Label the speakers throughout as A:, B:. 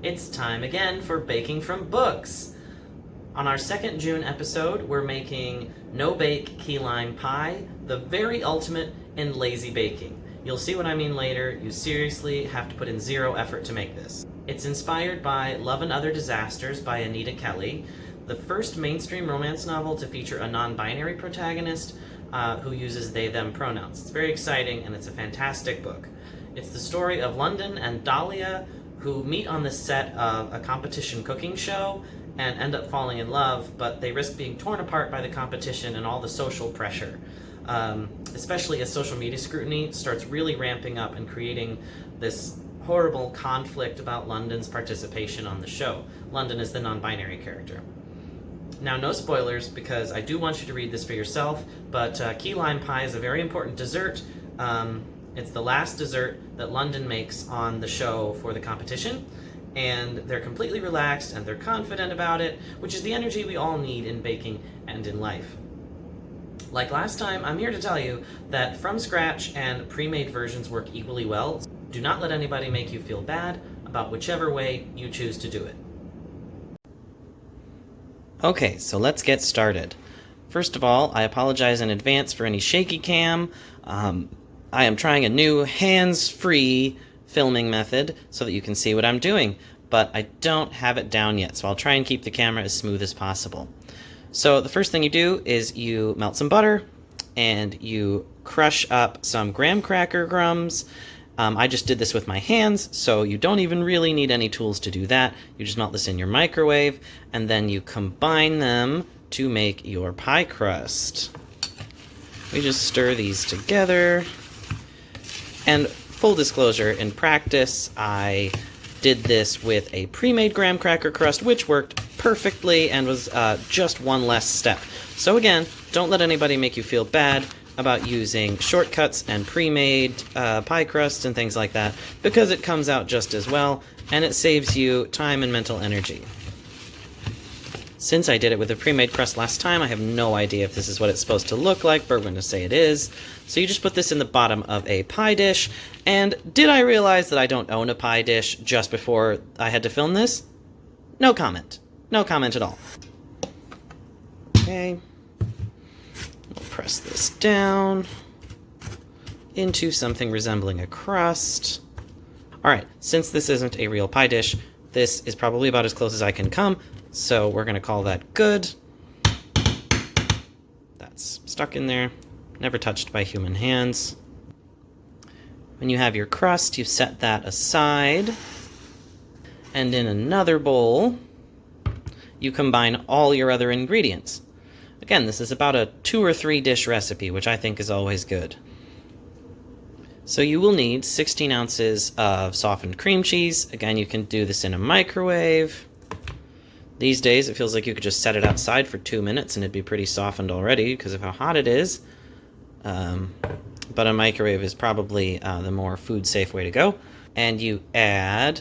A: It's time again for Baking from Books. On our second June episode, we're making no-bake key lime pie, the very ultimate in lazy baking. You'll see what I mean later. You seriously have to put in zero effort to make this. It's inspired by Love and Other Disasters by Anita Kelly, the first mainstream romance novel to feature a non-binary protagonist who uses they-them pronouns. It's very exciting and it's a fantastic book. It's the story of London and Dahlia, who meet on the set of a competition cooking show and end up falling in love, but they risk being torn apart by the competition and all the social pressure. Especially as social media scrutiny starts really ramping up and creating this horrible conflict about London's participation on the show. London is the non-binary character. Now, no spoilers, because I do want you to read this for yourself, but key lime pie is a very important dessert. It's the last dessert that London makes on the show for the competition, and they're completely relaxed and they're confident about it, which is the energy we all need in baking and in life. Like last time, I'm here to tell you that from scratch and pre-made versions work equally well. Do not let anybody make you feel bad about whichever way you choose to do it. Okay, so let's get started. First of all, I apologize in advance for any shaky cam. I am trying a new hands-free filming method so that you can see what I'm doing, but I don't have it down yet, so I'll try and keep the camera as smooth as possible. So the first thing you do is you melt some butter and you crush up some graham cracker crumbs. I just did this with my hands, so you don't even really need any tools to do that. You just melt this in your microwave, and then you combine them to make your pie crust. We just stir these together. And full disclosure, in practice, I did this with a pre-made graham cracker crust, which worked perfectly and was just one less step. So again, don't let anybody make you feel bad about using shortcuts and pre-made pie crusts and things like that, because it comes out just as well, and it saves you time and mental energy. Since I did it with a pre-made crust last time, I have no idea if this is what it's supposed to look like, but we're going to say it is. So you just put this in the bottom of a pie dish, and did I realize that I don't own a pie dish just before I had to film this? No comment. No comment at all. Okay. We'll press this down into something resembling a crust. Alright, since this isn't a real pie dish, this is probably about as close as I can come, so we're going to call that good. That's stuck in there, never touched by human hands. When you have your crust, you set that aside, and in another bowl, you combine all your other ingredients. Again, this is about a 2 or 3 dish recipe, which I think is always good. So you will need 16 ounces of softened cream cheese. Again, you can do this in a microwave. These days, it feels like you could just set it outside for 2 minutes and it'd be pretty softened already because of how hot it is. But a microwave is probably the more food-safe way to go. And you add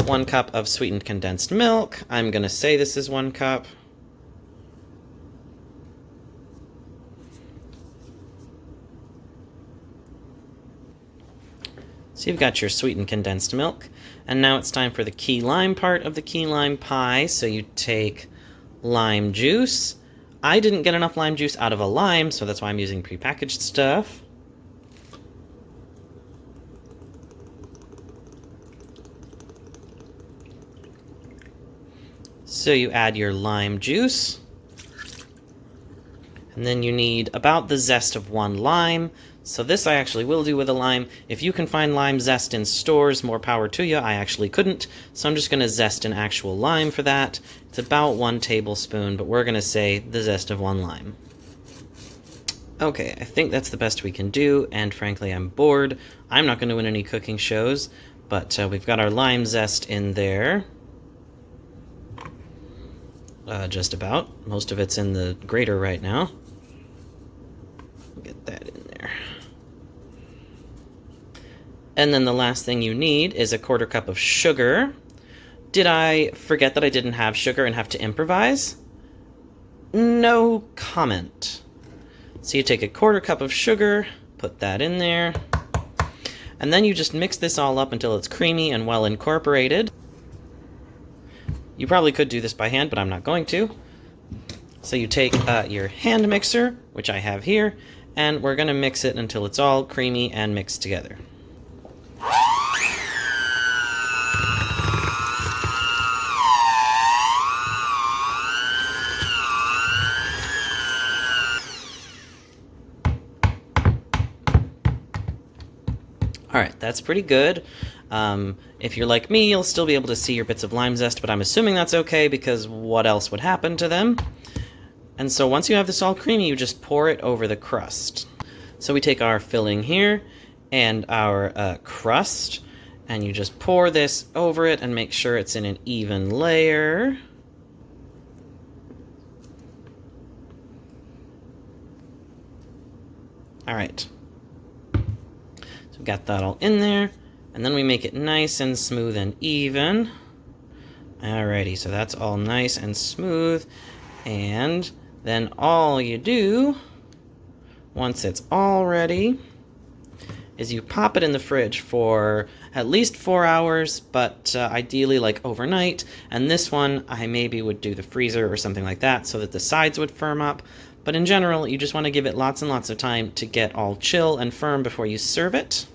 A: 1 cup of sweetened condensed milk. I'm going to say this is 1 cup. So you've got your sweetened condensed milk, and now it's time for the key lime part of the key lime pie. So you take lime juice. I didn't get enough lime juice out of a lime, so that's why I'm using prepackaged stuff. So you add your lime juice, and then you need about the zest of 1 lime. So this I actually will do with a lime. If you can find lime zest in stores, more power to you. I actually couldn't, so I'm just going to zest an actual lime for that. It's about 1 tablespoon, but we're going to say the zest of 1 lime. Okay, I think that's the best we can do, and frankly I'm bored. I'm not going to win any cooking shows, but we've got our lime zest in there. Just about. Most of it's in the grater right now. Get that in there. And then the last thing you need is a 1/4 cup of sugar. Did I forget that I didn't have sugar and have to improvise? No comment. So you take a 1/4 cup of sugar, put that in there, and then you just mix this all up until it's creamy and well incorporated. You probably could do this by hand, but I'm not going to. So you take your hand mixer, which I have here, and we're going to mix it until it's all creamy and mixed together. Alright, that's pretty good. If you're like me, you'll still be able to see your bits of lime zest, but I'm assuming that's okay because what else would happen to them? And so once you have this all creamy, you just pour it over the crust. So we take our filling here and our crust, and you just pour this over it and make sure it's in an even layer. Alright. Got that all in there, and then we make it nice and smooth and even. Alrighty, so that's all nice and smooth, and then all you do, once it's all ready, is you pop it in the fridge for at least 4 hours, but ideally like overnight, and this one I maybe would do the freezer or something like that so that the sides would firm up. But in general, you just want to give it lots and lots of time to get all chill and firm before you serve it.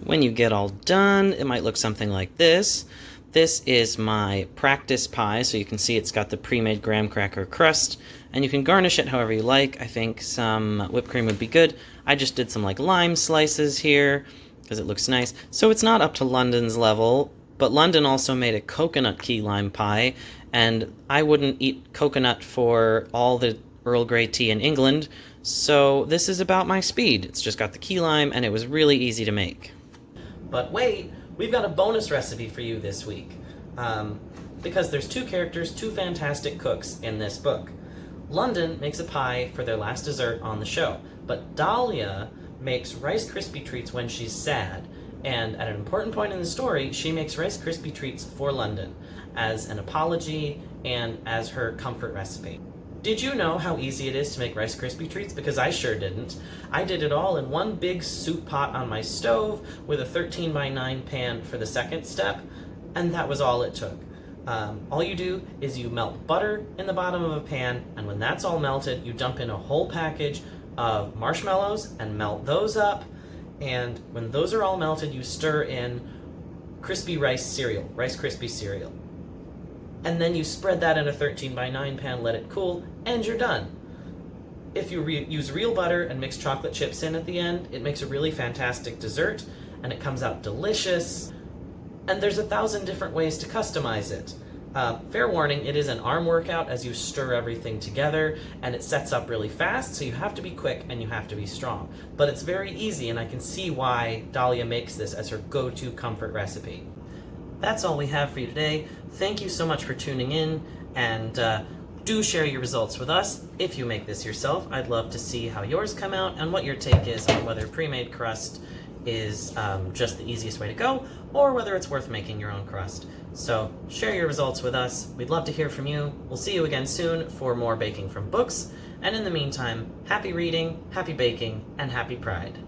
A: When you get all done, it might look something like this. This is my practice pie, so you can see it's got the pre-made graham cracker crust, and you can garnish it however you like. I think some whipped cream would be good. I just did some like lime slices here because it looks nice. So it's not up to London's level, but London also made a coconut key lime pie, and I wouldn't eat coconut for all the Earl Grey tea in England, so this is about my speed. It's just got the key lime, and it was really easy to make. But wait, we've got a bonus recipe for you this week, because there's two characters, two fantastic cooks in this book. London makes a pie for their last dessert on the show, but Dahlia makes Rice Krispie treats when she's sad, and at an important point in the story, she makes Rice Krispie treats for London as an apology and as her comfort recipe. Did you know how easy it is to make Rice Krispie treats? Because I sure didn't. I did it all in one big soup pot on my stove with a 13x9 pan for the second step, and that was all it took. All you do is you melt butter in the bottom of a pan, and when that's all melted, you dump in a whole package of marshmallows and melt those up, and when those are all melted, you stir in crispy rice cereal, Rice Krispie cereal. And then you spread that in a 13x9 pan, let it cool, and you're done. If you use real butter and mix chocolate chips in at the end, it makes a really fantastic dessert, and it comes out delicious. And there's 1,000 different ways to customize it. Fair warning, it is an arm workout as you stir everything together, and it sets up really fast, so you have to be quick and you have to be strong. But it's very easy, and I can see why Dahlia makes this as her go-to comfort recipe. That's all we have for you today. Thank you so much for tuning in, and do share your results with us. If you make this yourself, I'd love to see how yours come out and what your take is on whether pre-made crust is just the easiest way to go, or whether it's worth making your own crust. So share your results with us. We'd love to hear from you. We'll see you again soon for more baking from books, and in the meantime, happy reading, happy baking, and happy pride.